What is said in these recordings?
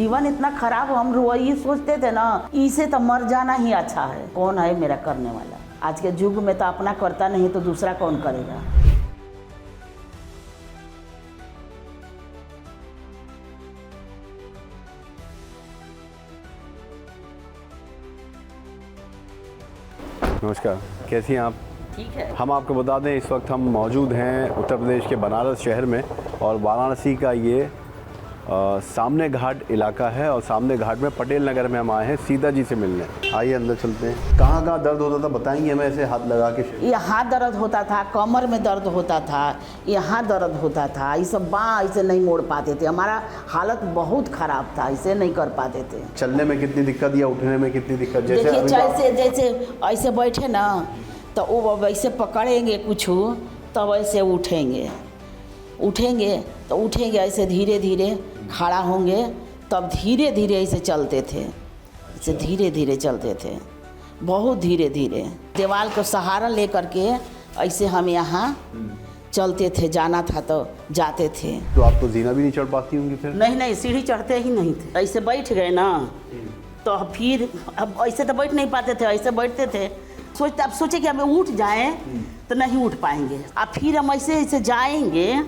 जीवन इतना खराब, हम वही सोचते थे ना, इसे तो मर जाना ही अच्छा है। कौन है मेरा करने वाला? आज के युग में तो अपना करता नहीं तो दूसरा कौन करेगा। नमस्कार, कैसी हैं आप? ठीक है। हम आपको बता दें, इस वक्त हम मौजूद हैं उत्तर प्रदेश के बनारस शहर में और वाराणसी का ये सामने घाट इलाका है और सामने घाट में पटेल नगर में हम आए हैं सीता जी से मिलने। आइए अंदर चलते हैं। कहाँ कहाँ दर्द होता था बताएंगे हमें, ऐसे हाथ लगा के? यहाँ दर्द होता था, कमर में दर्द होता था, यहाँ दर्द होता था, ये सब बाँ ऐसे नहीं मोड़ पाते थे। हमारा हालत बहुत ख़राब था, ऐसे नहीं कर पाते थे। चलने में कितनी दिक्कत या उठने में कितनी दिक्कत? जैसे ऐसे बैठे ना तो वो वैसे पकड़ेंगे कुछ तब ऐसे उठेंगे ऐसे धीरे धीरे खड़ा होंगे, तब धीरे धीरे ऐसे चलते थे, ऐसे धीरे धीरे चलते थे, बहुत धीरे धीरे। दीवार को सहारा लेकर के ऐसे हम यहाँ चलते थे, जाना था तो जाते थे। तो आप तो जीना भी नहीं चढ़ पाती होंगी फिर? नहीं, सीढ़ी चढ़ते ही नहीं थे। ऐसे बैठ गए ना तो फिर अब ऐसे तो बैठ नहीं पाते थे, ऐसे बैठते थे। अब सोचे कि हमें उठ जाएं तो नहीं उठ पाएंगे। अब फिर हम ऐसे जाएंगे,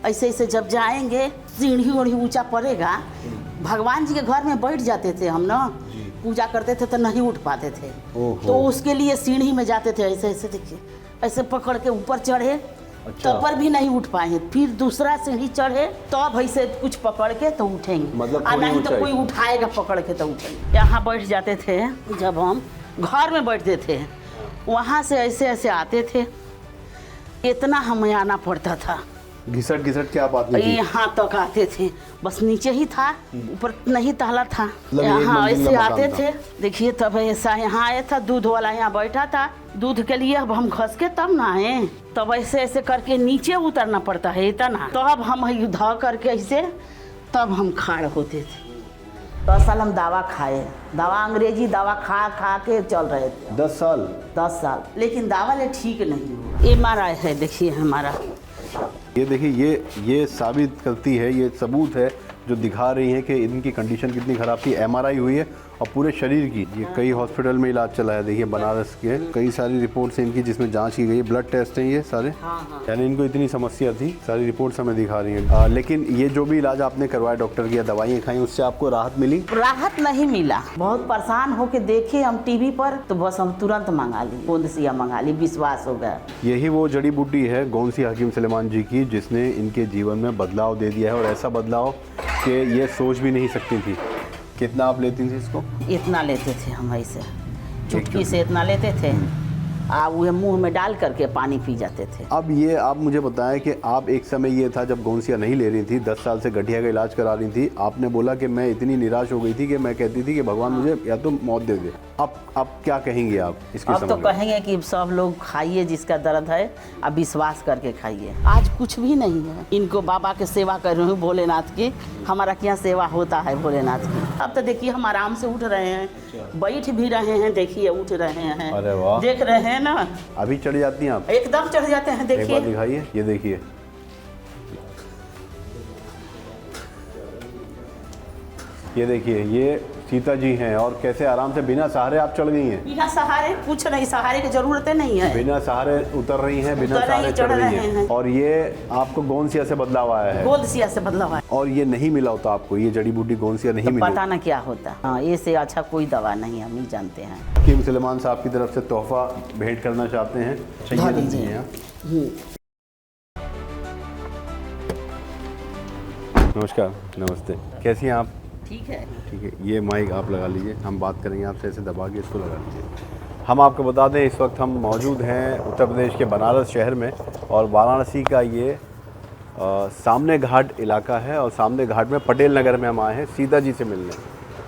ऐसे जब जाएंगे सीढ़ी उढ़ी ऊंचा पड़ेगा। भगवान जी के घर में बैठ जाते थे हम ना, पूजा करते थे तो नहीं उठ पाते थे। तो उसके लिए सीढ़ी में जाते थे, ऐसे देखिए, ऐसे पकड़ के ऊपर चढ़े। अच्छा। तब पर भी नहीं उठ पाए, फिर दूसरा सीढ़ी चढ़े तब ऐसे कुछ पकड़ के तो उठेंगे, मतलब नहीं तो कोई उठाएगा पकड़ के तो उठेंगे। यहाँ बैठ जाते थे, जब हम घर में बैठते थे वहाँ से ऐसे आते थे, इतना हमें आना पड़ता था। घिसट के आप आते थे? यहाँ तक आते थे, बस नीचे ही था, ऊपर नहीं ताला था। यहाँ ऐसे आते थे, देखिए तब ऐसा यहाँ आया था, दूध वाला यहाँ बैठा था, दूध के लिए अब हम घस के तब ना आए, तब ऐसे करके नीचे उतरना पड़ता है इतना, तब हम युद्ध करके ऐसे तब हम खाड़ होते थे। 10 साल हम दवा खाए, अंग्रेजी दवा खा के चल रहे थे। 10 साल? 10 साल, लेकिन दवा ले ठीक नहीं हुआ। MRI है, देखिए हमारा, ये देखिए, ये साबित करती है, ये सबूत है जो दिखा रही है कि इनकी कंडीशन कितनी ख़राब थी। MRI हुई है और पूरे शरीर की। ये कई हॉस्पिटल में इलाज चला है। देखिए बनारस के कई सारी रिपोर्ट्स हैं इनकी जिसमें जांच की गई है, ब्लड टेस्ट हैं ये सारे। यानी इनको इतनी समस्या थी, सारी रिपोर्ट्स हमें दिखा रही हैं। लेकिन ये जो भी इलाज आपने करवाया डॉक्टर की या दवाइयाँ खाई, उससे आपको राहत मिली? राहत नहीं मिला, बहुत परेशान होके देखे हम टीवी पर, तो बस हम तुरंत मंगा ली, गोंदसिया मंगा ली, विश्वास हो गया। यही वो जड़ी बूटी है गोंदसिया हकीम सुलेमान जी की, जिसने इनके जीवन में बदलाव दे दिया है, और ऐसा बदलाव कि ये सोच भी नहीं सकती थी। कितना आप लेती थी इसको? इतना लेते थे हम, ऐसे चुटकी से इतना लेते थे, वो मुंह में डाल करके पानी पी जाते थे। अब ये आप मुझे बताएं कि आप एक समय ये था जब गोंदसिया नहीं ले रही थी, 10 साल से गठिया का इलाज करा रही थी, आपने बोला कि मैं इतनी निराश हो गई थी कि मैं कहती थी कि भगवान मुझे या तो मौत दे दे। अब क्या कहेंगे आप इसके? अब तो कहेंगे कि सब लोग खाइए, जिसका दर्द है अब विश्वास करके खाइए। आज कुछ भी नहीं है, इनको बाबा के सेवा कर रही हूँ, भोलेनाथ की, हमारा क्या सेवा होता है भोलेनाथ की। अब तो देखिए हम आराम से उठ रहे हैं, बैठ भी रहे हैं, देखिए उठ रहे हैं। अरे वाह, देख रहे हैं ना। अभी चढ़ जाती हैं आप? एकदम चढ़ जाते हैं, देखिए। एक बार दिखाइए, ये देखिए, ये देखिए, ये सीता जी हैं और कैसे आराम से बिना सहारे आप चढ़ गई हैं। बिना सहारे कुछ नहीं, सहारे की जरूरत नहीं है, बिना सहारे उतर रही हैं, बिना सहारे चढ़ रही हैं। और ये आपको गोंदसिया से बदलाव आया है? गोंदसिया से बदलाव आया। और ये नहीं मिला होता आपको, ये जड़ी बूटी गोंदसिया नहीं मिली, पता ना क्या होता। हाँ, ये से अच्छा कोई दवा नहीं, हम ही जानते हैं। हकीम सुलेमान साहब की तरफ से तोहफा भेंट करना चाहते हैं, नमस्कार, नमस्ते, कैसी हैं आप? ठीक है, ये माइक आप लगा लीजिए, हम बात करेंगे आपसे, ऐसे दबा के इसको लगा लीजिए। हम आपको बता दें, इस वक्त हम मौजूद हैं उत्तर प्रदेश के बनारस शहर में और वाराणसी का ये सामने घाट इलाका है और सामने घाट में पटेल नगर में हम आए हैं सीता जी से मिलने।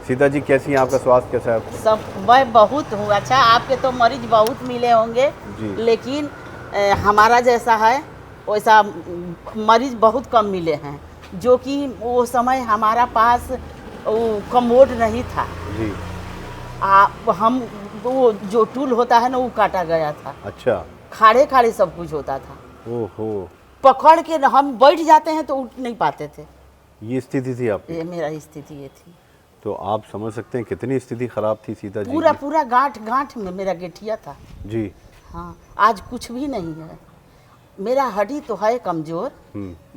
सीता जी कैसी हैं, आपका स्वास्थ्य कैसा है? सब मैं बहुत हूँ अच्छा। आपके तो मरीज बहुत मिले होंगे, लेकिन हमारा जैसा है वैसा मरीज बहुत कम मिले हैं, जो कि वो समय हमारा पास कमोड नहीं था जी। हम वो जो टूल होता है ना, वो काटा गया था। अच्छा। खाड़े सब कुछ होता था। ओहो। पकड़ के हम बैठ जाते हैं तो उठ नहीं पाते थे। ये स्थिति थी आपकी? ये मेरा स्थिति ये थी। तो आप समझ सकते हैं कितनी स्थिति खराब थी सीता जी पूरा की। पूरा गांठ गांठ में मेरा गेठिया था। जी। हाँ, आज कुछ भी नहीं है। मेरा हड्डी तो है कमज़ोर,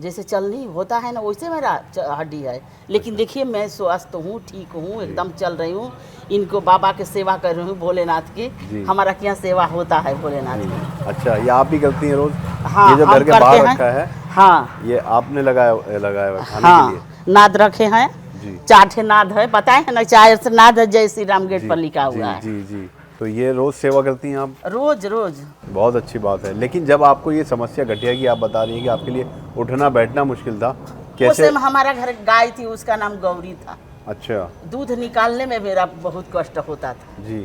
जैसे चलनी होता है ना वैसे मेरा हड्डी है, लेकिन देखिए मैं स्वस्थ हूँ, ठीक हूँ, एकदम चल रही हूँ। इनको बाबा के सेवा कर रही हूँ, भोलेनाथ की। हमारा क्या सेवा होता है भोलेनाथ की। अच्छा, ये आप ही करती हैं रोज? हाँ, ये जो घर के बाहर रखा है, हाँ, ये आपने लगाया हुआ खाने हाँ, के लिए? नाद रखे हैं जी। 4 ठे नाद है, बताए है ना, 4 नाद है, जय श्री राम गेट पर लिखा हुआ है। जी जी। तो ये रोज सेवा करती हैं आप? रोज रोज। बहुत अच्छी बात है। लेकिन जब आपको ये समस्या गठिया की आप बता रही हैं कि आपके लिए उठना बैठना मुश्किल था, कैसे? उस हमारा घर गाय थी, उसका नाम गौरी था। अच्छा। दूध निकालने में मेरा बहुत कष्ट होता था। जी।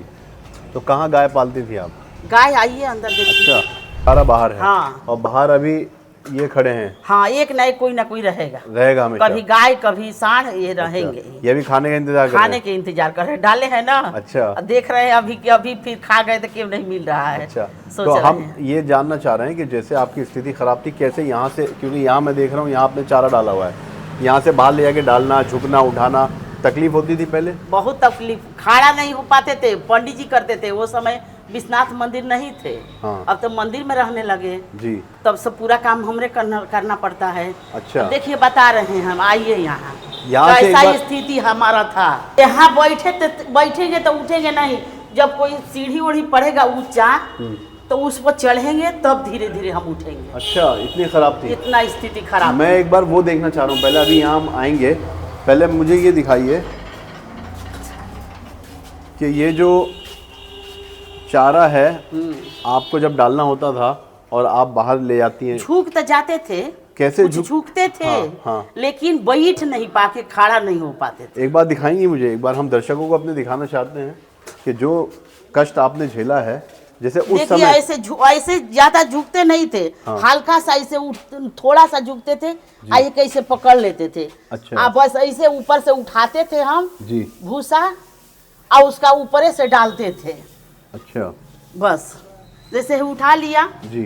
तो कहाँ गाय पालती थी आप? गाय आइए अंदर देखिए। अच्छा, सारा बाहर है। हाँ। और बाहर अभी ये खड़े हैं? हाँ, एक ना कोई रहेगा हमेशा। कभी गाय कभी सांड, ये रहेंगे। अच्छा। ये भी खाने का इंतजार कर रहे हैं? खाने के इंतजार कर रहे हैं, डाले हैं ना। अच्छा। देख रहे हैं अभी कि अभी फिर खा गए तो क्यों नहीं मिल रहा है। अच्छा, सोच तो रहे हम हैं। ये जानना चाह रहे हैं कि जैसे आपकी स्थिति खराब थी, कैसे यहाँ से, क्योंकि यहाँ मैं देख रहा हूँ यहाँ आपने चारा डाला हुआ है, यहाँ से बाहर ले जाके डालना, झुकना, उठाना, तकलीफ होती थी पहले? बहुत तकलीफ, खाड़ा नहीं हो पाते थे, पंडित जी करते थे। वो समय विश्वनाथ मंदिर नहीं थे। हाँ। अब तो मंदिर में रहने लगे। जी। तब सब पूरा काम हमरे करना पड़ता है। अच्छा। देखिए बता रहे हैं हम, आइए यहाँ से एक कैसा बार- स्थिति हमारा था। यहाँ बैठेंगे तो उठेंगे नहीं। जब कोई सीढ़ी उढ़ी पड़ेगा ऊंचा तो उस पर चढ़ेंगे तब धीरे धीरे हम उठेंगे। अच्छा, इतनी खराब थी? इतना स्थिति खराब। मैं एक बार वो देखना चाह रहा हूँ, पहले अभी यहाँ हम आएंगे, पहले मुझे ये दिखाइए कि ये जो चारा है आपको जब डालना होता था और आप बाहर ले जाती हैं, झुक तो जाते थे, कैसे कुछ झुकते थे। हाँ। लेकिन बैठ नहीं पाके, खड़ा नहीं हो पाते थे। एक बार दिखाएंगी मुझे? एक बार हम दर्शकों को अपने दिखाना चाहते हैं कि जो कष्ट आपने झेला है, जैसे उस देखिए समय। ऐसे ज्यादा झुकते नहीं थे। हाँ। हल्का सा ऐसे थोड़ा सा झुकते थे, आइए कैसे पकड़ लेते थे। अच्छा। बस ऐसे ऊपर से उठाते थे हम जी। भूसा, और उसका ऊपरे से डालते थे। अच्छा। बस जैसे उठा लिया, जी।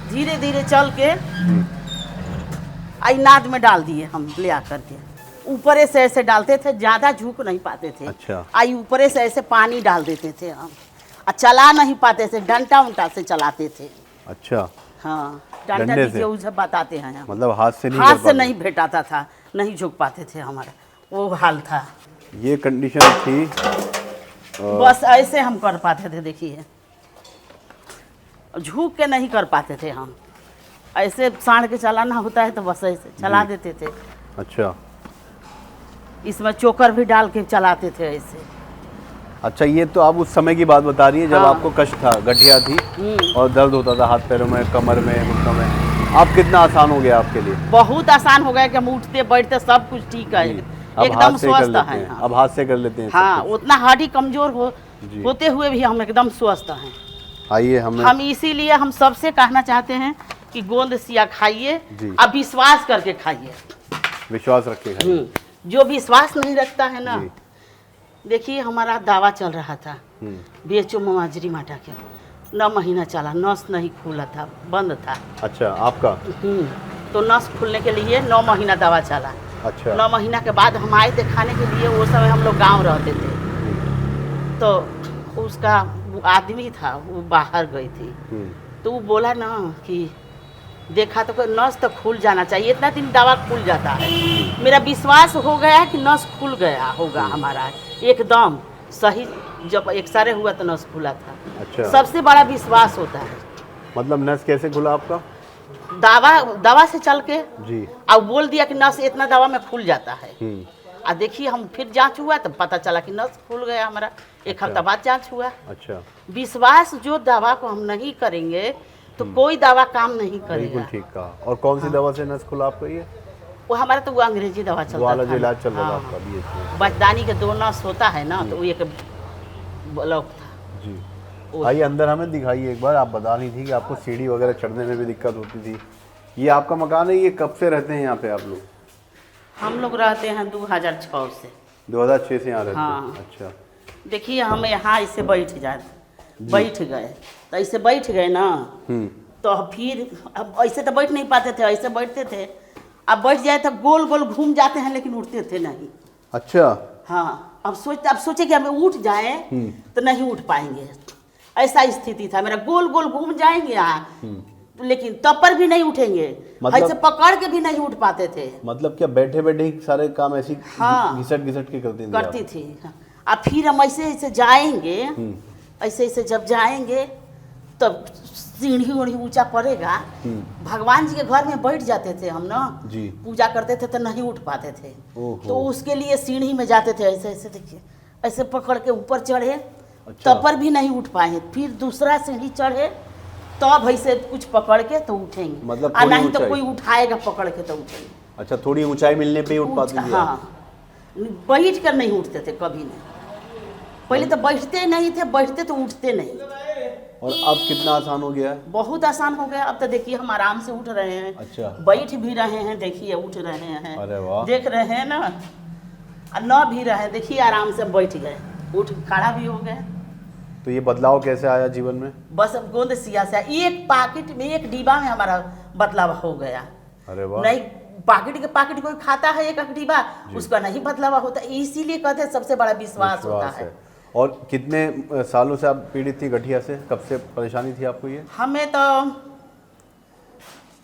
धीरे धीरे चल के आई नाद में डाल दिए हम ले आकर के। ऊपरे से ऐसे डालते थे, ज्यादा झुक नहीं पाते थे। अच्छा। आई ऊपरे से ऐसे पानी डाल देते थे हम, और चला नहीं पाते थे, डंटा उंटा से चलाते थे। अच्छा। हाँ, डंडा डंडे दीजिए, से? उसे बताते हैं हम। मतलब हाथ से नहीं? हाथ कर से पाते? नहीं भेटाता था, नहीं झुक पाते थे, हमारा वो हाल था। ये कंडीशन थी। बस ऐसे हम कर पाते थे, देखिए झुक के नहीं कर पाते थे हम। ऐसे साढ़ के चलाना होता है तो बस ऐसे चला देते थे। अच्छा। इसमें चोकर भी डाल के चलाते थे ऐसे। अच्छा, ये तो आप उस समय की बात बता रही हैं जब हाँ। आपको कष्ट था, गठिया थी और दर्द होता था हाथ पैरों में, कमर में, घुटनों में। अब कितना आसान हो गया आपके लिए? बहुत आसान हो गया कि हम उठते बैठते सब कुछ ठीक है, अब एकदम हाथ से कर स्वस्थ लेते है। हैं। अब हाथ से कर लेते हैं सब हाँ, कुछ। उतना हड्डी कमजोर जी। होते हुए भी हम एकदम स्वस्थ हैं। आइए हमें। हम इसीलिए हम सबसे कहना चाहते हैं कि गोंद सिया खाइए, जी। अब विश्वास करके खाइए। विश्वास रखे खाइए। जो विश्वास नहीं रखता है ना, जी। देखिए हमारा दावा चल रहा था बीएचओ ममाजरी माटा के, 9 महीना चला, नस नहीं खुला था, बंद था। अच्छा, आपका? तो नस खुलने के लिए 9 महीना दवा चला। अच्छा। 9 महीना के बाद हम आए थे खाने के लिए। वो समय हम लोग गांव रहते थे, तो उसका वो आदमी था, वो बाहर गई थी, तो वो बोला ना कि देखा तो नस तो खुल जाना चाहिए, इतना दिन दवा खुल जाता है। मेरा विश्वास हो गया कि नस खुल गया होगा हमारा एकदम सही। जब एक्सरे हुआ तो नस खुला था। अच्छा। सबसे बड़ा विश्वास होता है। मतलब नस कैसे खुला आपका? दवा से चल के जी। और बोल दिया कि नस इतना दवा में खुल जाता है। और देखिए हम फिर जांच हुआ तो पता चला कि नस खुल गया हमारा। एक हफ्ता बाद जांच हुआ। अच्छा। विश्वास, जो दवा को हम नहीं करेंगे तो कोई दवा काम नहीं बिल्कुल करेगा। ठीक कहा। और कौन सी दवा से नस खुला आपका? ये वो हमारा तो वो अंग्रेजी दवा वो चलता वाला जो था। इलाज चल रहा था हाँ। आपका भी? बचदानी के 2 नस होता है ना, तो वो एक ब्लॉक था। जी। आइए अंदर हमें दिखाइए एक बार। आप बता रही थी कि आपको सीढ़ी वगैरह चढ़ने में भी दिक्कत होती थी। ये आपका मकान है? ये कब से रहते हैं यहाँ पे आप लोग? हम लोग रहते हैं 2006 से। 2006 से यहाँ रहते हाँ। हैं? अच्छा। देखिए हम यहाँ ऐसे बैठ गए तो ऐसे बैठ गए ना, तो फिर अब ऐसे तो बैठ नहीं पाते थे, ऐसे बैठते थे अब बैठ जाए तो गोल गोल घूम जाते हैं लेकिन उठते थे नहीं। अच्छा। हाँ, अब सोचे कि हमें उठ जाए तो नहीं उठ पाएंगे, ऐसा स्थिति था मेरा। गोल गोल घूम जाएंगे यहाँ लेकिन तब पर भी नहीं उठेंगे, मतलब ऐसे पकड़ के भी नहीं उठ पाते थे। मतलब क्या बैठे बैठे ही सारे काम ऐसी हाँ, घिसट घिसट के करती थी। अब फिर हम ऐसे ऐसे जाएंगे, ऐसे ऐसे जब जाएंगे तब सीढ़ी उढ़ी ऊंचा पड़ेगा। भगवान जी के घर में बैठ जाते थे हम ना, पूजा करते थे तो नहीं उठ पाते थे, तो उसके लिए सीढ़ी में जाते थे ऐसे ऐसे, देखिए ऐसे पकड़ के ऊपर चढ़े। अच्छा। तब पर भी नहीं उठ पाए, फिर दूसरा सीढ़ी चढ़े तब ऐसे कुछ पकड़ के तो उठेंगे, मतलब नहीं तो कोई उठाएगा पकड़ के तो उठेंगे। अच्छा, थोड़ी ऊंचाई मिलने पे ही उठ पाते थे? हाँ, बैठ कर नहीं उठते थे कभी नहीं। पहले तो बैठते नहीं थे, बैठते तो उठते नहीं। और अब कितना आसान हो गया है? बहुत आसान हो गया। अब तो देखिए हम आराम से उठ रहे हैं। अच्छा। बैठ भी रहे हैं, देखिए उठ रहे हैं। अरे वाह। देख रहे हैं ना, न भी रहे, देखिए आराम से बैठ गए, उठ खड़ा भी हो गए। तो ये बदलाव कैसे आया जीवन में? बस अब गोंद सिया से एक पाकिट में, एक डिब्बा में हमारा बदलाव हो गया। अरे वाह। नहीं, पाकिट कोई खाता है एक डिब्बा, उसका नहीं बदलाव होता। इसीलिए कहते हैं सबसे बड़ा विश्वास होता है। और कितने सालों से आप पीड़ित थी गठिया से? कब से परेशानी थी आपको ये? हमें तो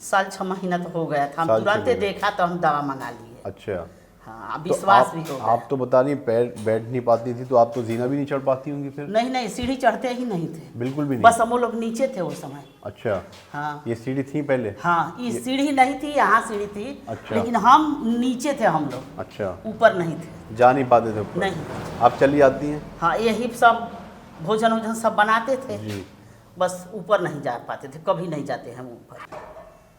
साल 6 महीना तो हो गया था। हम तुरंत देखा तो हम दवा मंगा लिए। अच्छा। हाँ, विश्वास भी हो गया। आप तो बता रही बैठ नहीं पाती थी, तो आप तो जीना भी नहीं चढ़ पाती होंगी फिर? नहीं, सीढ़ी चढ़ते ही नहीं थे, बिल्कुल भी नहीं। बस हम लोग नीचे थे उस समय। अच्छा। हाँ, ये सीढ़ी थी पहले? हाँ, ये सीढ़ी नहीं थी, यहाँ सीढ़ी थी। अच्छा। लेकिन हम नीचे थे हम लोग। अच्छा। ऊपर नहीं थे, जा नहीं पाते थे ऊपर? नहीं। आप चली जाती हैं? हाँ, यही सब भोजन सब बनाते थे जी। बस ऊपर नहीं जा पाते थे, कभी नहीं जाते हम ऊपर।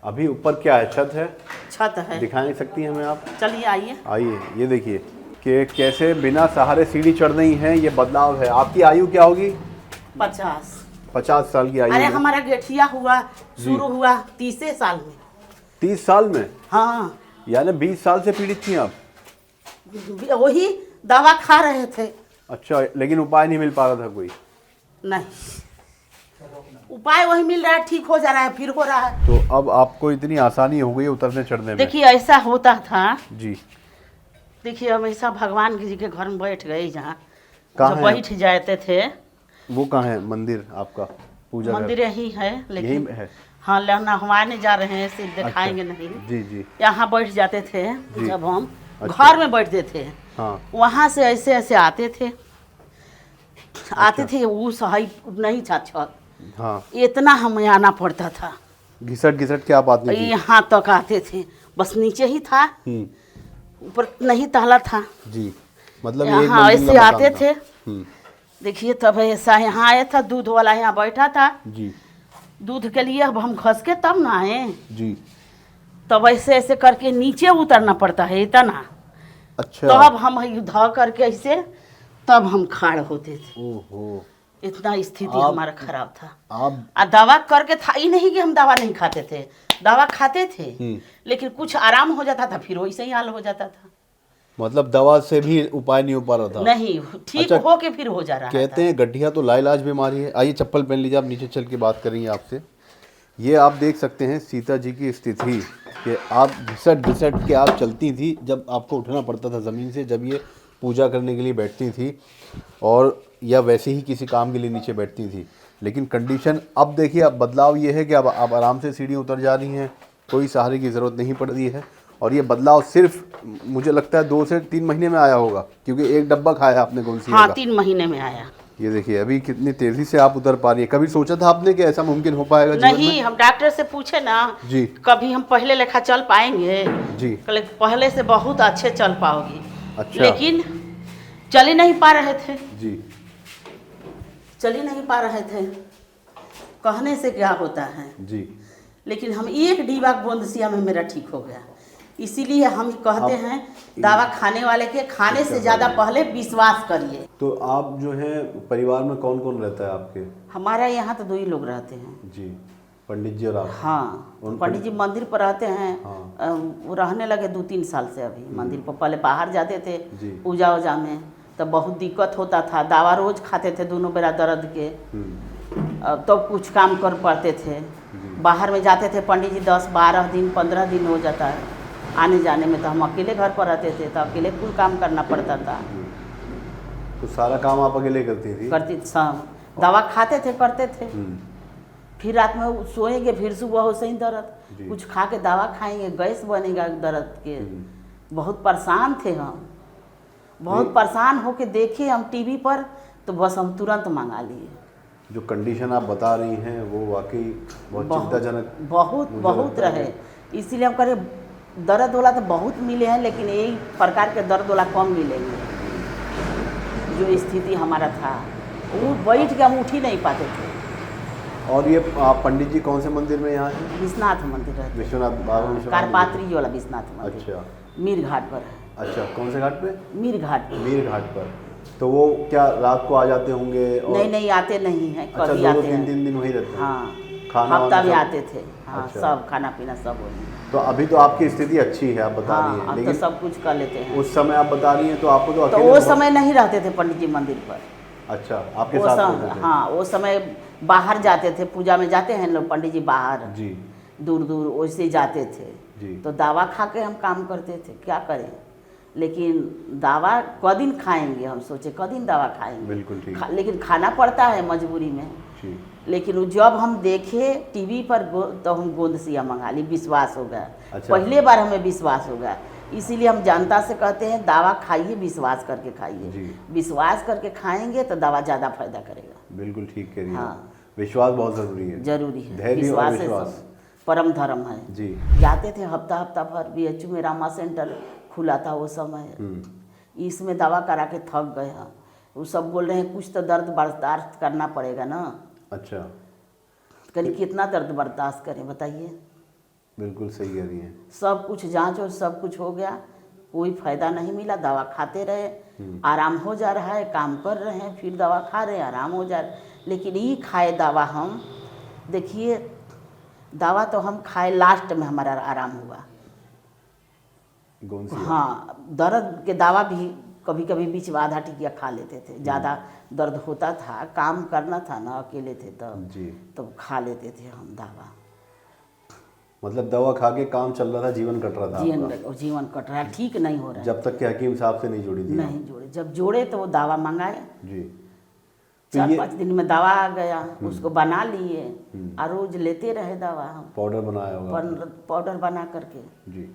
अभी ऊपर क्या है? छत है? छत है। दिखा नहीं सकती हमें आप? चलिए आइए। आइए, ये देखिए कि कैसे बिना सहारे सीढ़ी चढ़ रही हैं। ये बदलाव है। आपकी आयु क्या होगी? 50 साल की आयु। अरे हमारा गठिया हुआ शुरू हुआ 30 साल में। 30 साल में? हाँ। यानी 20 साल से पीड़ित थी आप? वही दवा खा रहे थे। अच्छा, लेकिन उपाय नहीं मिल पा रहा था कोई? नहीं, उपाय वही मिल रहा है, ठीक हो जा रहा है, फिर हो रहा है। तो अब आपको इतनी आसानी हो गई उतरने चढ़ने में? देखिए ऐसा होता था जी। देखिए हमेशा भगवान जी के घर में बैठ गए, जहाँ बैठ जाते थे। वो कहाँ है मंदिर आपका? पूजा मंदिर यही है, लेकिन यही है। हाँ, नहवाने जा रहे हैं, सिर्फ दिखाएंगे नहीं। जी जी। यहाँ बैठ जाते थे जब हम घर में बैठते थे। हाँ। वहाँ से ऐसे ऐसे आते थे, आते थे। वो सही नहीं था छत। हाँ। इतना हमें आना पड़ता था, घिसट घिसट के आप आते थे? यहाँ तक आते थे, बस नीचे ही था, ऊपर नहीं ताला था जी। मतलब यहाँ ऐसे आते थे। देखिए तब ऐसा यहाँ आया था, दूध वाला यहाँ बैठा था जी। दूध के लिए अब हम खस के तब ना आए जी। तब ऐसे ऐसे करके नीचे उतरना पड़ता है इतना। अच्छा। तब हम ध करके ऐसे, तब हम खाड़ होते थे। ओहो, इतना स्थिति हमारा खराब था। आप दवा करके था ही नहीं कि हम दवा नहीं खाते थे, दवा खाते थे, लेकिन कुछ आराम हो जाता था, फिर वैसे ही हाल हो जाता था। मतलब दवा से भी उपाय नहीं हो पा रहा था? नहीं, ठीक हो के फिर हो जा रहा। कहते हैं गठिया तो लाइलाज बीमारी है। आइए चप्पल पहन लीजिए, आप नीचे चल के बात करेंगे आपसे। ये आप देख सकते हैं सीता जी की स्थिति कि आप घिसट घिसट के आप चलती थी, जब आपको उठना पड़ता था ज़मीन से, जब ये पूजा करने के लिए बैठती थी, और या वैसे ही किसी काम के लिए नीचे बैठती थी। लेकिन कंडीशन अब देखिए, अब बदलाव ये है कि अब आप आराम से सीढ़ी उतर जा रही हैं, कोई सहारे की ज़रूरत नहीं पड़ रही है। और ये बदलाव सिर्फ मुझे लगता है 2 से 3 महीने में आया होगा, क्योंकि एक डब्बा खाया आपने गोलसी का। हाँ, 3 महीने में आया। ये देखिए अभी कितनी तेजी से आप उतर पा रही है। कभी सोचा था आपने कि ऐसा मुमकिन हो पाएगा? नहीं, हम डॉक्टर से पूछे ना जी, कभी हम पहले लेखा चल पाएंगे जी? पहले से बहुत अच्छे चल पाओगी। अच्छा। लेकिन चल ही नहीं पा रहे थे जी, चल ही नहीं पा रहे थे। कहने से क्या होता है जी। लेकिन हम एक डिब्बा गोंदसिया में मेरा ठीक हो गया। इसीलिए हम कहते हैं दवा खाने वाले के खाने से ज़्यादा पहले विश्वास करिए। तो आप जो है परिवार में कौन कौन रहता है आपके? हमारे यहाँ तो 2 ही लोग रहते हैं जी, पंडित जी और आप? हाँ, पंडित जी मंदिर पर रहते हैं। हाँ। वो रहने लगे 2-3 साल से अभी मंदिर पर। पहले बाहर जाते थे पूजा वूजा में, तब बहुत दिक्कत होता था। दवा रोज खाते थे, दोनों बेरा दर्द के, तो कुछ काम कर पाते थे। बाहर में जाते थे पंडित जी 10-12 दिन 15 दिन हो जाता है, आने जाने में तो हम अकेले घर पर रहते थे, तो अकेले कुल काम करना पड़ता था। तो सारा काम आप अकेले करती थी? करती सब, दवा खाते थे, करते थे, फिर रात में सोएंगे, फिर सुबह हो सही दर्द, कुछ खा के दवा खाएंगे, गैस बनेगा दर्द के। बहुत परेशान थे हम, बहुत परेशान होके देखे हम टीवी पर, तो बस हम तुरंत मंगा लिए। जो कंडीशन आप बता रही हैं वो वाकई बहुत चिंताजनक बहुत रहे, इसीलिए हम कह रहे दर्द वाला तो बहुत मिले हैं, लेकिन यही प्रकार के दर्द वाला कम मिलेंगे। जो स्थिति हमारा था, वो बैठ के हम उठ ही नहीं पाते थे। और ये आप पंडित जी कौन से मंदिर में यहाँ हैं? विश्वनाथ मंदिर रहते, विश्वनाथ बाबा विश्वनाथ कारपात्री वाला विश्वनाथ मंदिर। अच्छा, मीर घाट पर है। अच्छा, कौन से घाट पे? मीर घाट पर। मीर घाट पर। तो वो क्या रात को आ जाते होंगे? और नहीं आते नहीं हैं, अच्छा, कभी आते हैं। 2-3 दिन वहीं रहते हैं? हाँ, खाना हफ्ता में सब? आते थे। हाँ, अच्छा। सब खाना पीना सब हो गया। तो अभी तो आपकी स्थिति अच्छी है, आप बता रही हैं, अब तो लेकिन सब कुछ कर लेते हैं। उस समय आप बता रही हैं तो आपको तो तो अकेले वो बहुत- समय नहीं रहते थे पंडित जी मंदिर पर। अच्छा, आपके वो साथ समय, रहते थे? हाँ, वो समय बाहर जाते थे, पूजा में जाते हैं लोग पंडित जी बाहर, जी दूर दूर वैसे जाते थे। जी। तो दवा खा के हम काम करते थे, क्या करें, लेकिन दवा क दिन खाएंगे, हम सोचे क दिन दवा खाएंगे। बिल्कुल ठीक। लेकिन खाना पड़ता है मजबूरी में। जी। लेकिन जब हम देखे टीवी पर तो हम गोंदसिया मंगा ली, विश्वास हो गया। अच्छा। पहले बार हमें विश्वास हो गया, इसीलिए हम जनता से कहते हैं दवा खाइए, विश्वास करके जी। खाइए। विश्वास करके खाएंगे तो दवा ज़्यादा फायदा करेगा। बिल्कुल ठीक कह रही हैं। हाँ। विश्वास बहुत ज़रूरी है। जरूरी है, धैर्य और विश्वास है, विश्वास। सब परम धर्म है। जी। जाते थे हफ्ता भर, BHU में रामा सेंटर खुला था वो समय, इसमें दवा करा के थक गए हैं। वो सब बोल रहे हैं कुछ तो दर्द बर्दाश्त करना पड़ेगा ना। अच्छा, कहीं कितना दर्द बर्दाश्त करें बताइए। बिल्कुल सही कह रही हैं। सब कुछ जांच और सब कुछ हो गया, कोई फायदा नहीं मिला। दवा खाते रहे, आराम हो जा रहा है, काम कर रहे हैं, फिर दवा खा रहे हैं, आराम हो जा रहा है। लेकिन ये खाए दवा हम, देखिए दवा तो हम खाए, लास्ट में हमारा आराम हुआ। गोंदसिया। हाँ, दर्द के दवा भी कभी कभी बीच में आधा टिकिया खा लेते थे, ज़्यादा दर्द होता था, काम करना था ना, अकेले थे तब, जी। तो खा लेते थे हम दवा। मतलब दवा खा के काम चल रहा था, जीवन कट रहा था आपका। जीवन कट रहा है, ठीक नहीं हो रहा है। जब तक कि हकीम साहब से नहीं जोड़ी थी? नहीं जोड़े, जब जोड़े तो वो दवा मंगाए, जी। तो 4-5 दिन में दवा आ गया, उसको बना लिए और रोज लेते रहे दवा हम, पाउडर बनाया होगा? पाउडर बना करके। जी।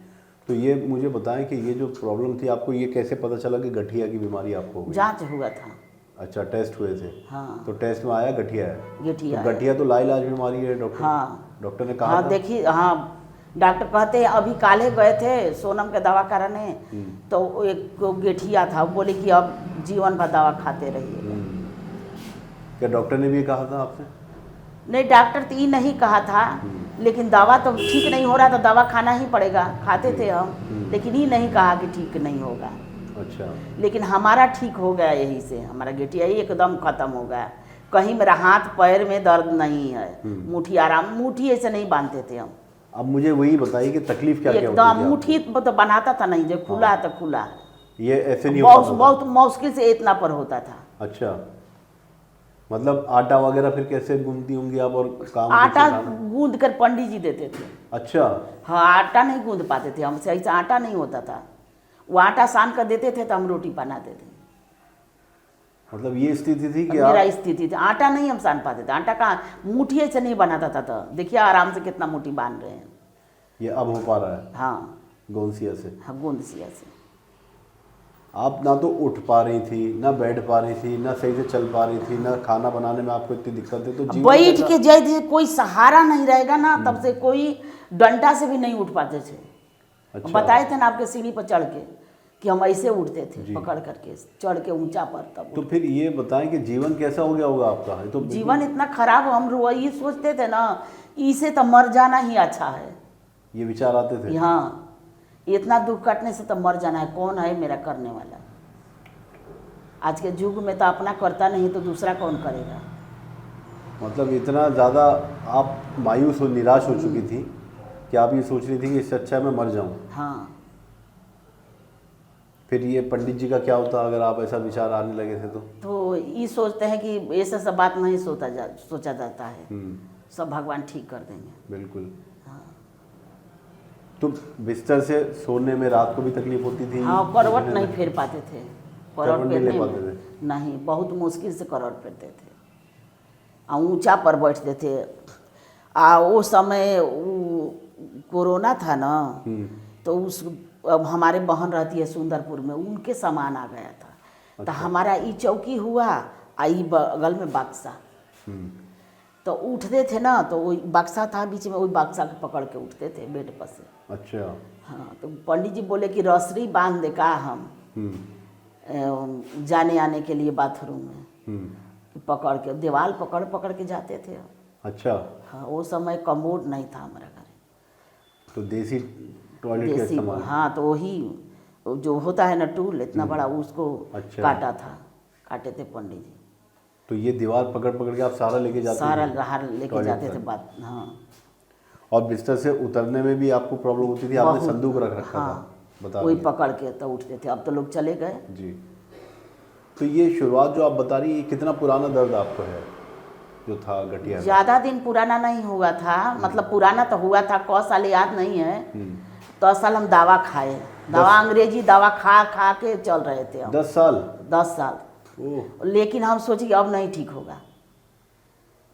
तो ये मुझे बताएं कि ये जो प्रॉब्लम थी आपको, ये कैसे पता चला कि गठिया की बीमारी आपको हो गई? जांच हुआ था। अच्छा, टेस्ट हुए थे? हाँ। तो टेस्ट में आया गठिया है? गठिया तो गठिया तो लाइलाज बीमारी है डॉक्टर? हाँ। डॉक्टर ने कहा हाँ, था? देखिए, हाँ, डॉक्टर कहते हैं, अभी काले गए थे सोनम के दवा कराने, तो एक गठिया था, बोले कि अब जीवन भर दवा खाते रहिए। क्या डॉक्टर ने भी कहा था आपसे? नहीं, डॉक्टर तो ये नहीं कहा था, लेकिन दवा तो ठीक नहीं हो रहा था, दवा खाना ही पड़ेगा, खाते थे हम, लेकिन ये नहीं कहा कि ठीक नहीं होगा। अच्छा। लेकिन हमारा ठीक हो गया, यही से हमारा गठिया ही एकदम खत्म हो गया। कहीं मेरा हाथ पैर में दर्द नहीं है, मुट्ठी आराम, मुट्ठी ऐसे नहीं बांधते थे हम। अब मुझे वही बताइए कि तकलीफ क्या क्या होती एकदम थी मुट्ठी तो बनाता था नहीं, जो खुला है तो खुला है। आपको? ये ऐसे नहीं होता था? बहुत मुश्किल से इतना पर होता था। अच्छा, मतलब आटा वगैरह फिर कैसे गूंदती होंगी आप, और काम आटा कैसे खाना? गूंद कर पंडित जी देते थे। अच्छा। हाँ, आटा नहीं गूंद पाते थे हमसे, ऐसा आटा नहीं होता था। वो आटा सान कर देते थे तो हम रोटी बनाते थे। मतलब ये स्थिति थी कि मेरा स्थिति थी, आटा नहीं हम सान पाते थे। आटा कहाँ, मुट्ठी से नहीं बनाता था। तो देखिए आराम से कितना मुट्ठी बांध रहे हैं। ये अब हो पा रहा है? हाँ, गोंदसिया से? हाँ, गोंदसिया से। आप ना तो उठ पा रही थी, ना बैठ पा रही थी, ना सही से चल पा रही थी, ना खाना बनाने में आपको इतनी दिक्कत है, तो जीवन बैठ कैसा? के जैसे कोई सहारा नहीं रहेगा ना, तब से कोई डंडा से भी नहीं उठ पाते थे। अच्छा। बताए थे ना आपके सीढ़ी पर चढ़ के कि हम ऐसे उठते थे, पकड़ करके चढ़ के ऊंचा पर, तब तो फिर ये बताएं कि जीवन कैसा हो गया होगा आपका? तो जीवन इतना खराब, हम ये सोचते थे ना, इसे तो मर जाना ही अच्छा है। ये विचार आते थे? हाँ, इतना दुख काटने से तो मर जाना है, कौन है मेरा करने वाला। आज के युग में तो अपना करता नहीं तो दूसरा कौन करेगा। मतलब इतना ज़्यादा आप मायूस और निराश हो चुकी थी कि आप ये सोच रही थी कि इससे अच्छा है मैं मर जाऊं। हाँ। फिर ये पंडित जी का क्या होता अगर आप ऐसा विचार आने लगे थे तो ये सोचते हैं कि ऐसा सब बात नहीं सोचा जाता है, सब भगवान ठीक कर देंगे। बिल्कुल। हाँ। तो बिस्तर से सोने में रात को भी तकलीफ होती थी? हाँ, करवट नहीं फेर पाते थे। करवट नहीं ले फेरने पाते में थे? नहीं, बहुत मुश्किल से करवट फेरते थे और ऊंचा पर बैठते थे। वो समय कोरोना था ना, तो उस अब हमारे बहन रहती है सुंदरपुर में, उनके सामान आ गया था। तो अच्छा। हमारा ई चौकी हुआ, आई बगल में बक्सा, तो उठते थे ना, तो वही बक्सा था बीच में, वही बक्सा के पकड़ के उठते थे बेड पर से। अच्छा। हाँ, तो पंडित जी बोले कि रसरी बांध दे का हम जाने आने के लिए बाथरूम में, पकड़ के दीवार पकड़ पकड़ के जाते थे। अच्छा। हाँ, वो समय कमोड नहीं था हमारे घर, तो देसी टॉयलेट का देसी। इस्तेमाल? हाँ, तो वही जो होता है ना टूल इतना बड़ा, उसको अच्छा। काटे थे पंडित जी। तो ये दीवार पकड़ पकड़ के आप सारा लेके जाते सारा थे? बाहर लेके टॉयलेट जाते तक? थे बात। हाँ, और बिस्तर से उतरने में भी आपको प्रॉब्लम होती थी? आपने बहुत। संदूक रख रखा हाँ, था, बता वही दीजिए। पकड़ के तो उठते थे। अब तो लोग चले गए। जी। तो ये शुरुआत जो आप बता रही है, कितना पुराना दर्द आपको है जो था गठिया का? ज़्यादा दिन पुराना नहीं हुआ था, मतलब पुराना तो हुआ था, कौ साल याद नहीं है। 10 साल हम दवा खाए, दवा अंग्रेजी दवा खा खा के चल रहे थे हम। 10 साल? 10 साल। ओह। लेकिन हम सोचे कि अब नहीं ठीक होगा,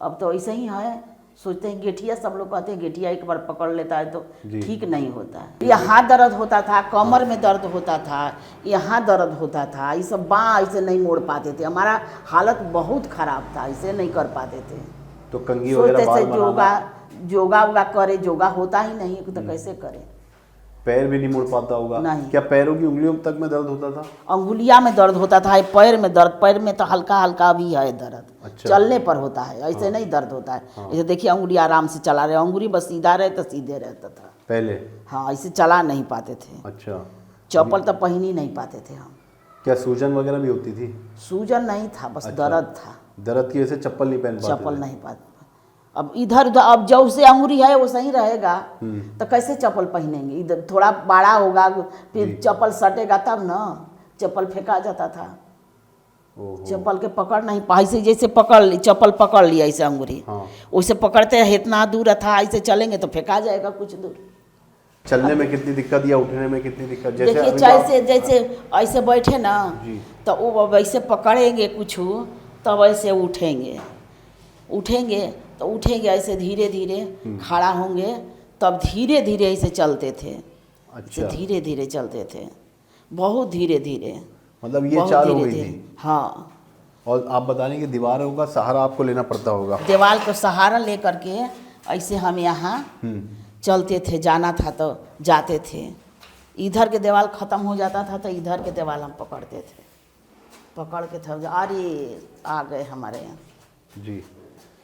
अब तो ऐसे ही है। सोचते हैं गेठिया, सब लोग कहते हैं गेठिया एक बार पकड़ लेता है तो जी। ठीक नहीं होता है। यहाँ दर्द होता था, कमर में दर्द होता था, यहाँ दर्द होता था, ये सब बाँ ऐसे नहीं मोड़ पाते थे। हमारा हालत बहुत ख़राब था, ऐसे नहीं कर पाते थे। तो कंघी वगैरह सोचते बाल थे बनाना? योगा वोगा करे, योगा होता ही नहीं तो कैसे करें। पैर भी नहीं मुड़ पाता होगा? नहीं। क्या पैरों की उंगलियों तक में दर्द होता था? अंगुलिया में दर्द होता था, पैर में दर्द, पैर में तो हल्का हल्का भी है दर्द। अच्छा। चलने पर होता है, ऐसे नहीं दर्द होता है। ऐसे देखिए अंगुली आराम से चला रहे, अंगुली बस सीधा रहे तो सीधे रहता था पहले? हाँ, ऐसे चला नहीं पाते थे। अच्छा। चप्पल तो पहन ही नहीं पाते थे हम। क्या सूजन वगैरह भी होती थी? सूजन नहीं था, बस अच्छा। दर्द था। दर्द की वजह से चप्पल नहीं पहन पाते चप्पल थे? नहीं पाते। अब इधर उधर, अब जो से अंगुरी है वो सही रहेगा तो कैसे चप्पल पहनेंगे। इधर थोड़ा बड़ा होगा, फिर चप्पल सटेगा तब ना, चप्पल फेंका जाता था। ओहो। चप्पल के पकड़ नहीं पाई से, जैसे पकड़ ली चप्पल, पकड़ लिया ऐसे अंगूरी, हाँ। वैसे पकड़ते हैं, इतना दूर था, ऐसे चलेंगे तो फेंका जाएगा कुछ दूर। चलने में कितनी दिक्कत या उठने में कितनी दिक्कत? जैसे देखिए अभी तो आप- जैसे जैसे ऐसे बैठे ना, जी। तो वो वैसे पकड़ेंगे कुछ, तब ऐसे उठेंगे तो उठेंगे ऐसे धीरे धीरे, खड़ा होंगे तब धीरे धीरे ऐसे चलते थे। अच्छा। धीरे धीरे चलते थे, बहुत धीरे धीरे। मतलब ये बहुत चाल हो धीरे गई धीरे। थी? हाँ, और आप बता रही हैं कि दीवारों का सहारा आपको लेना पड़ता होगा? दीवार को सहारा लेकर के ऐसे हम यहाँ चलते थे, जाना था तो जाते थे। इधर के दीवार ख़त्म हो जाता था तो इधर के दीवार हम पकड़ते थे, पकड़ के थे। अरे आ गए हमारे यहाँ। जी।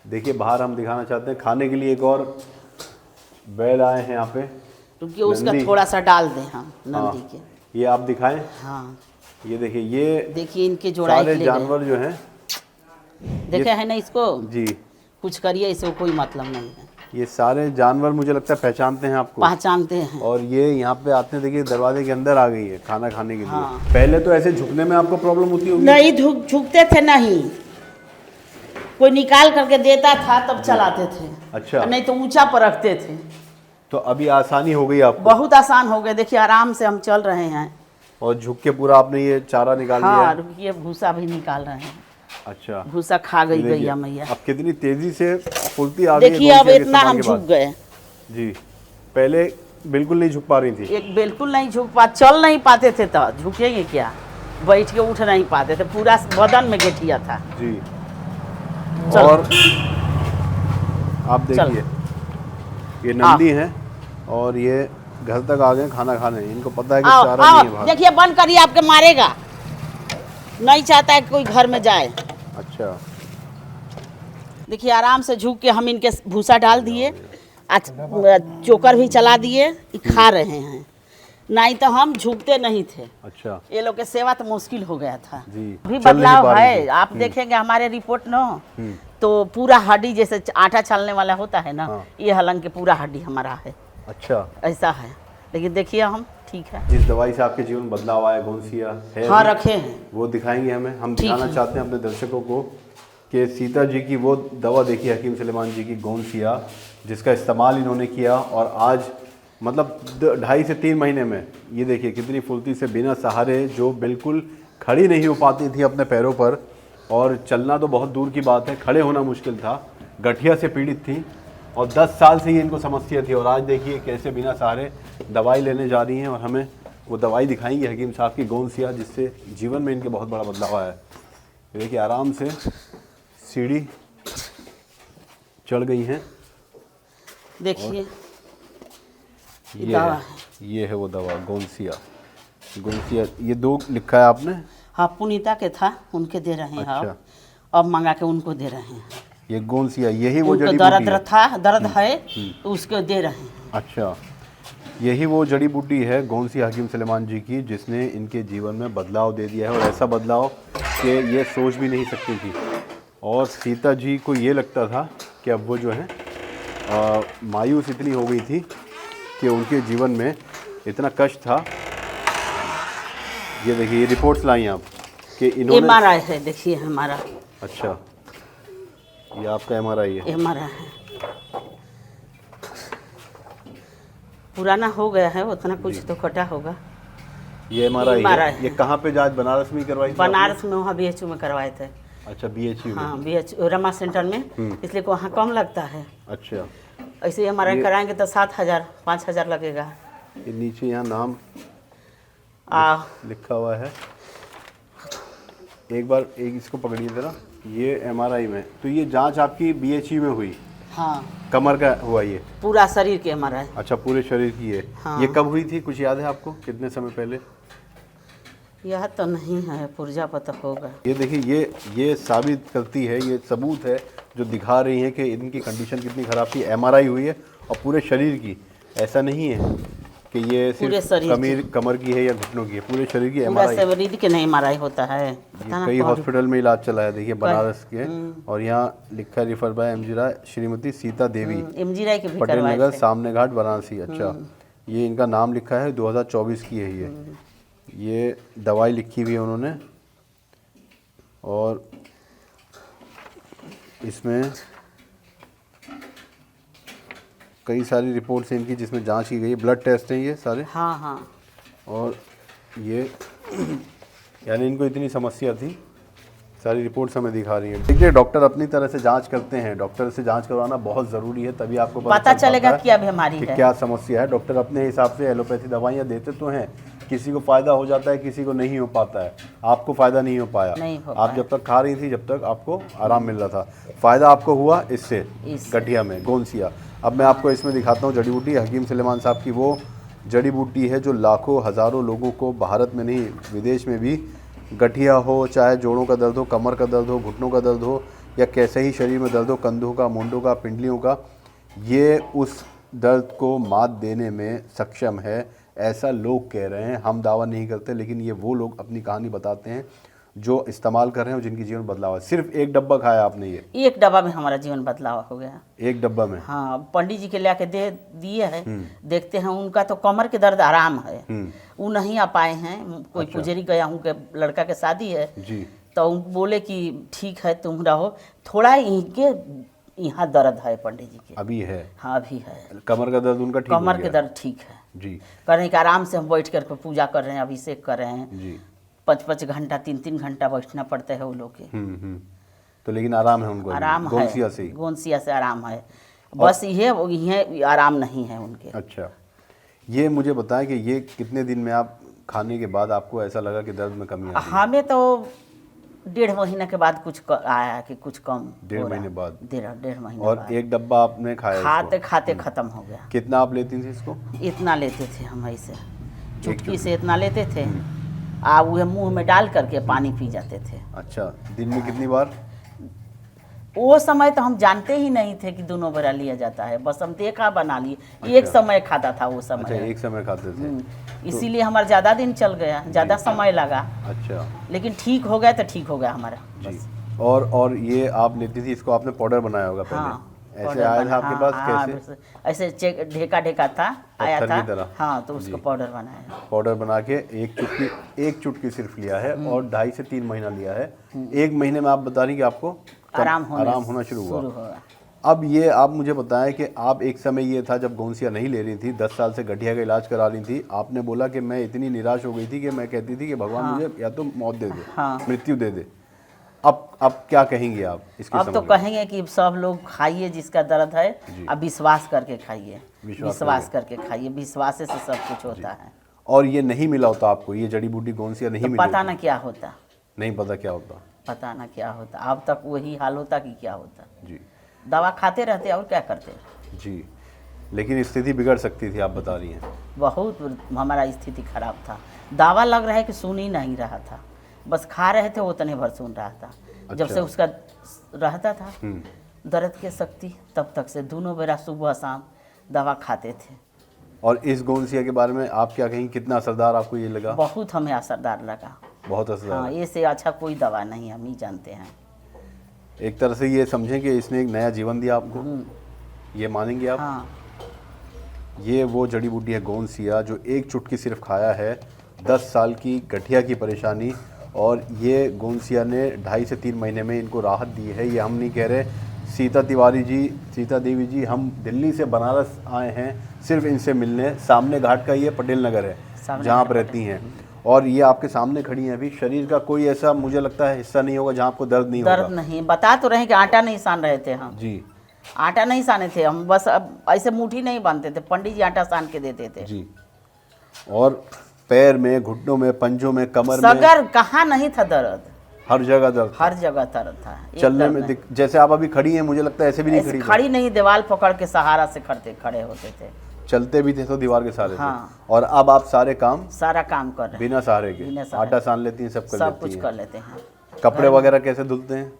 देखिए बाहर हम दिखाना चाहते हैं, खाने के लिए एक और बैल आए हैं यहाँ पे। क्योंकि उसका नंदी। थोड़ा सा डाल दें हम नंदी हाँ, के। ये आप दिखाएं। हाँ, ये देखिए, ये देखिए इनके जोड़ाई सारे के लिए जानवर जो हैं, देखे है ना इसको, जी, कुछ करिए, इसको कोई मतलब नहीं है। ये सारे जानवर मुझे लगता है पहचानते हैं आपको। पहचानते हैं। और ये यहाँ पे आते हैं, देखिए दरवाजे के अंदर आ गई है खाना खाने के लिए। हाँ। पहले तो ऐसे झुकने में आपको प्रॉब्लम होती होगी? नहीं झुकते थे, नहीं कोई निकाल करके देता था तब चलाते थे। अच्छा। नहीं तो ऊंचा पर रखते थे। तो अभी आसानी हो गई आपको? बहुत आसान हो गए, देखिए आराम से हम चल रहे हैं। और झुक के पूरा आपने ये चारा निकाल लिया हाँ, है? रुकिए भूसा भी निकाल रहे हैं। अच्छा। भूसा खा गई ये देखिए, गैया मैया। अब कितनी तेजी से फुलती आ गई है देखिए गोंद अब के इतना इस्तेमाल हम के बाद। झुक गए। जी। पहले बिल्कुल नहीं झुक पा रही थी? एक बिल्कुल नहीं झुक पा, चल नहीं पाते थे तो झुकेंगे क्या, बैठ के उठ नहीं पाते थे, पूरा बदन में गेठिया था। जी। चल। और आप देखिए, ये नंदी हैं और ये घर तक आ गए खाना खाने। इनको पता है कि आओ चारा आओ, नहीं है बाहर। देखिए बंद करिए, आपके मारेगा, नहीं चाहता है कि कोई घर में जाए। अच्छा। देखिए आराम से झुक के हम इनके भूसा डाल दिए, चोकर भी चला दिए, ये खा रहे हैं। नहीं तो हम झुकते नहीं थे। अच्छा। ये लोग के सेवा तो मुश्किल हो गया था। जी। भी चल नहीं बदलाव पा रही थी। है, आप देखेंगे हमारे रिपोर्ट न, तो पूरा हड्डी जैसे आटा छालने वाला होता है ना, हाँ। ये हलन के पूरा हड्डी हमारा है, अच्छा। ऐसा है। लेकिन देखिए हम ठीक है। जिस दवाई से आपके जीवन बदलाव आया, गोंसिया है? हाँ रखे हैं। वो दिखाएंगे हमें। हम ठीक दिखाना है। चाहते हैं अपने दर्शकों को कि सीता जी की वो दवा देखी हकीम सुलेमान जी की, गोंसिया, जिसका इस्तेमाल इन्होंने किया और आज मतलब 2.5 से 3 महीने में। ये देखिए कितनी फुर्ती से बिना सहारे, जो बिल्कुल खड़ी नहीं हो पाती थी अपने पैरों पर, और चलना तो बहुत दूर की बात है, खड़े होना मुश्किल था, गठिया से पीड़ित थी और 10 साल से ही इनको समस्या थी। और आज देखिए कैसे बिना सहारे दवाई लेने जा रही हैं, और हमें वो दवाई दिखाएंगे हकीम साहब की गोंसिया, जिससे जीवन में इनके बहुत बड़ा बदलाव आया है। ये देखिए आराम से सीढ़ी चढ़ गई हैं। देखिए ये है वो दवा गोंसिया। ये 2 लिखा है आपने? हाँ, पुनीता के था, उनके दे रहे हैं। अच्छा। अब मंगा के उनको दे रहे हैं। ये गोंसिया, यही वो उनको जड़ी दर्द बूटी है? था, दर्द है तो उसको दे रहे हैं। अच्छा, यही वो जड़ी बूटी है गोंसिया हकीम सुलेमान जी की, जिसने इनके जीवन में बदलाव दे दिया है, और ऐसा बदलाव कि ये सोच भी नहीं सकती थी। और सीता जी को ये लगता था कि अब वो जो है मायूस इतनी हो गई थी कि उनके जीवन में इतना कष्ट था। ये देखिए ये रिपोर्ट्स लाई आप कि इन्होंने MRI है, देखिए हमारा। अच्छा, ये आपका MRI है? MRI है, पुराना हो गया है, उतना कुछ तो कटा होगा। ये MRI MRI है। ये कहाँ पे जांच बनारस में ही करवाई थी? बनारस में, वहाँ BHU में करवाए थे। अच्छा, BHU में? हाँ, BHU रमा सेंटर में, इसलिए वहाँ कम लगता है। अच्छा, ऐसे MRI कराएंगे तो 7,000 5,000 लगेगा। ये नीचे यहाँ नाम लिखा हुआ है। एक बार इसको पकड़िए जरा। ये MRI में, तो ये जांच आपकी BHU में हुई? हाँ, कमर का हुआ ये? पूरा शरीर के MRI। अच्छा, पूरे शरीर की है। हाँ। ये कब हुई थी, कुछ याद है आपको, कितने समय पहले? यह तो नहीं है, पुर्जा पता होगा। ये देखिए ये साबित करती है, ये सबूत है जो दिखा रही है कि इनकी कंडीशन कितनी ख़राब थी। MRI हुई है और पूरे शरीर की, ऐसा नहीं है कि ये सिर्फ कमर की है या घुटनों की है, पूरे शरीर की MRI। शरीर के नहीं MRI होता है। ये कई हॉस्पिटल में इलाज चला है, देखिए बनारस के। और यहाँ लिखा है रिफर बाय MG राय श्रीमती सीता देवी, MG राय के भी पटेल करवाए नगर, थे। सामने घाट, वाराणसी। अच्छा, ये इनका नाम लिखा है, 2024 की है ये दवाई लिखी हुई है उन्होंने। और इसमें कई सारी रिपोर्ट्स हैं इनकी, जिसमें जांच की गई है, ब्लड टेस्ट हैं ये सारे। हाँ हाँ। और ये यानी इनको इतनी समस्या थी, सारी रिपोर्ट्स हमें दिखा रही हैं। देखिए डॉक्टर अपनी तरह से जांच करते हैं, डॉक्टर से जांच करवाना बहुत ज़रूरी है, तभी आपको पता चलेगा क्या बीमारी है, क्या समस्या है। डॉक्टर अपने हिसाब से एलोपैथी दवाइयाँ देते तो हैं, किसी को फ़ायदा हो जाता है, किसी को नहीं हो पाता है। आपको फ़ायदा नहीं हो पाया, आप जब तक खा रही थी जब तक आपको आराम मिल रहा था, फ़ायदा आपको हुआ इससे गठिया में, गोंसिया। अब मैं आपको इसमें दिखाता हूँ जड़ी बूटी, हकीम सुलेमान साहब की वो जड़ी बूटी है जो लाखों हज़ारों लोगों को, भारत में नहीं विदेश में भी, गठिया हो, चाहे जोड़ों का दर्द हो, कमर का दर्द हो, घुटनों का दर्द हो, या कैसे ही शरीर में दर्द हो, कंधों का, मुंडों का, पिंडलियों का, ये उस दर्द को मात देने में सक्षम है, ऐसा लोग कह रहे हैं। हम दावा नहीं करते, लेकिन ये वो लोग अपनी कहानी बताते हैं जो इस्तेमाल कर रहे हैं और जिनकी जीवन बदलाव है। सिर्फ एक डब्बा खाया आपने, ये एक डब्बा में हमारा जीवन बदलाव हो गया। एक डब्बा में? हाँ, पंडित जी के लेके दे दिए है, देखते हैं उनका तो कमर के दर्द आराम है, वो नहीं आ पाए हैं। कोई पुजारी गया हूँ के लड़का के शादी है जी, तो बोले कि ठीक है तुम रहो, थोड़ा इनके यहाँ दर्द है पंडित जी के। अभी है? हाँ अभी है। कमर का दर्द उनका ठीक? कमर के दर्द ठीक है जी। करने के आराम से हम बैठ करके पूजा कर रहे हैं, अभिषेक कर रहे हैं जी। 5-5 घंटा 3-3 घंटा बैठना पड़ता है वो लोग के। तो लेकिन आराम है उनको? आराम गोंसिया है, से? गोंसिया से आराम है, बस ये आराम नहीं है उनके। अच्छा, ये मुझे बताएं कि ये कितने दिन में आप खाने के बाद आपको ऐसा लगा कि दर्द में कमी आ रही है? हमें तो 1.5 महीने के बाद कुछ आया कि कुछ कम। 1.5 महीने बाद? 1.5 महीने और बाद। एक डब्बा आपने खाया? खाते खाते खत्म हो गया। कितना आप लेती थी इसको? इतना लेते थे हम, ऐसे चुटकी से इतना लेते थे, आप वो मुंह में डाल करके पानी पी जाते थे। अच्छा, दिन में कितनी बार? वो समय तो हम जानते ही नहीं थे कि दोनों बेरा लिया जाता है, बस हम देखा बना लिए। अच्छा। एक समय खाता था वो समय। अच्छा, एक समय खाते थे, इसीलिए हमारा ज़्यादा दिन चल गया, ज़्यादा समय लगा। अच्छा, लेकिन ठीक हो गया तो ठीक हो गया हमारा जी। और ये आप लेती थी, इसको आपने पाउडर बनाया होगा पहले? हाँ, ऐसे आया था आपके पास? कैसे? ऐसे ढेका था, आया था। हाँ, तो उसको पाउडर बनाया। पाउडर बना के एक चुटकी सिर्फ लिया है और 2.5 से 3 महीना लिया है। 1 महीने में आप बता रही कि आपको आराम होना शुरू हुआ। अब ये आप मुझे बताएं कि आप एक समय ये था जब गोंसिया नहीं ले रही थी, 10 साल से गठिया का इलाज करा रही थी, आपने बोला कि मैं इतनी निराश हो गई थी कि मैं कहती थी कि भगवान मुझे या तो मौत दे दे, मृत्यु दे दे। अब क्या कहेंगे आप इसके अब तो संबंध में? कहेंगे कि सब लोग खाइए जिसका दर्द है, अब विश्वास करके खाइए, विश्वास करके खाइए, विश्वास से सब कुछ होता है। और ये नहीं मिला होता आपको, ये जड़ी बूटी गोंसिया नहीं मिली पता ना क्या होता, नहीं पता क्या होता, पता ना क्या होता, अब तक वही हाल होता कि क्या होता। जी दवा खाते रहते और क्या करते। जी, लेकिन स्थिति बिगड़ सकती थी, आप बता रही हैं। बहुत हमारा स्थिति खराब था, दावा लग रहा है कि सुन ही नहीं रहा था, बस खा रहे थे उतने भर सुन रहा था। जब से उसका रहता था दर्द के शक्ति, तब तक से दोनों बेरा सुबह शाम दवा खाते थे। और इस गोंसिया के बारे में आप क्या कहेंगे, कितना असरदार आपको ये लगा? बहुत हमें असरदार लगा, बहुत असरदार। हाँ, ये से अच्छा कोई दवा नहीं, हम ही जानते हैं। एक तरह से ये समझें कि इसने एक नया जीवन दिया आपको, ये मानेंगे आप? हाँ, ये वो जड़ी बूटी है गोंसिया जो एक चुटकी सिर्फ खाया है, 10 साल की गठिया की परेशानी, और ये गोंसिया ने 2.5 से 3 महीने में इनको राहत दी है। ये हम नहीं कह रहे, सीता तिवारी जी, सीता देवी जी, हम दिल्ली से बनारस आए हैं सिर्फ इनसे मिलने। सामने घाट का ये पटेल नगर है जहाँ आप रहती हैं, और ये आपके सामने खड़ी हैं अभी। शरीर का कोई ऐसा मुझे लगता है हिस्सा नहीं होगा जहाँ आपको दर्द नहीं होगा। दर्द नहीं, बता तो रहे कि आटा नहीं सान रहे थे हम जी, आटा नहीं साने थे हम, बस अब ऐसे मुट्ठी नहीं बांधते थे, पंडित जी आटा सान के देते थे जी। और पैर में, घुटनों में, पंजों में, कमर में, सगर कहाँ नहीं था दर्द, हर जगह दर्द, हर जगह दर्द था। एक चलने दर्द में नहीं। जैसे आप अभी खड़ी हैं, मुझे लगता है ऐसे भी नहीं ऐसे खड़ी खड़ी नहीं, दीवार पकड़ के सहारा से खड़े होते थे, चलते भी थे तो दीवार के सहारे हाँ। थे। और अब आप सारे काम सारा काम कर रहे हैं, बिना सहारे के, बिना सहारे। आटा सान लेती हैं, सब कर सब लेती कुछ हैं। कर लेते हैं। कपड़े वगैरह कैसे धुलते हैं?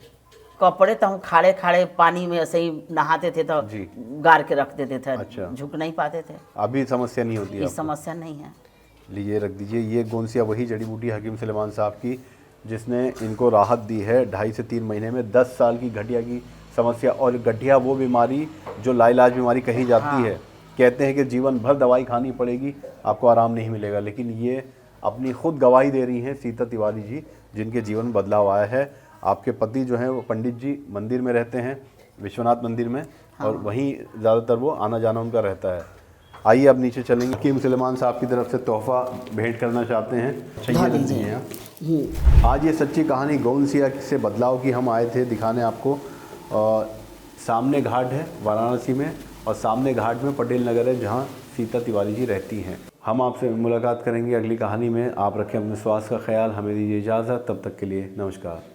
कपड़े तो हम खाड़े खाड़े पानी में ऐसे ही नहाते थे तो जी। गार के रख देते थे, अच्छा। झुक नहीं पाते थे। अभी समस्या नहीं होती है ये आपको? समस्या नहीं है। लीजिए रख दीजिए। ये गोंसिया वही जड़ी बूटी हकीम सुलेमान साहब की जिसने इनको राहत दी है 2.5 से 3 महीने में 10 साल की गठिया की समस्या। और गठिया वो बीमारी जो लाइलाज बीमारी कही जाती है, कहते हैं कि जीवन भर दवाई खानी पड़ेगी, आपको आराम नहीं मिलेगा, लेकिन ये अपनी खुद गवाही दे रही हैं सीता तिवारी जी, जिनके जीवन में बदलाव आया है। आपके पति जो हैं वो पंडित जी मंदिर में रहते हैं, विश्वनाथ मंदिर में, और वहीं ज़्यादातर वो आना जाना उनका रहता है। आइए अब नीचे चलेंगे। हकीम सुलेमान साहब की तरफ से तोहफा भेंट करना चाहते हैं, चाहिए लीजिए। आज ये सच्ची कहानी गोंसिया से बदलाव की हम आए थे दिखाने आपको। सामने घाट है वाराणसी में, और सामने घाट में पटेल नगर है जहाँ सीता तिवारी जी रहती हैं। हम आपसे मुलाकात करेंगे अगली कहानी में। आप रखें अपने स्वास्थ्य का ख्याल, हमें दीजिए इजाज़त, तब तक के लिए नमस्कार।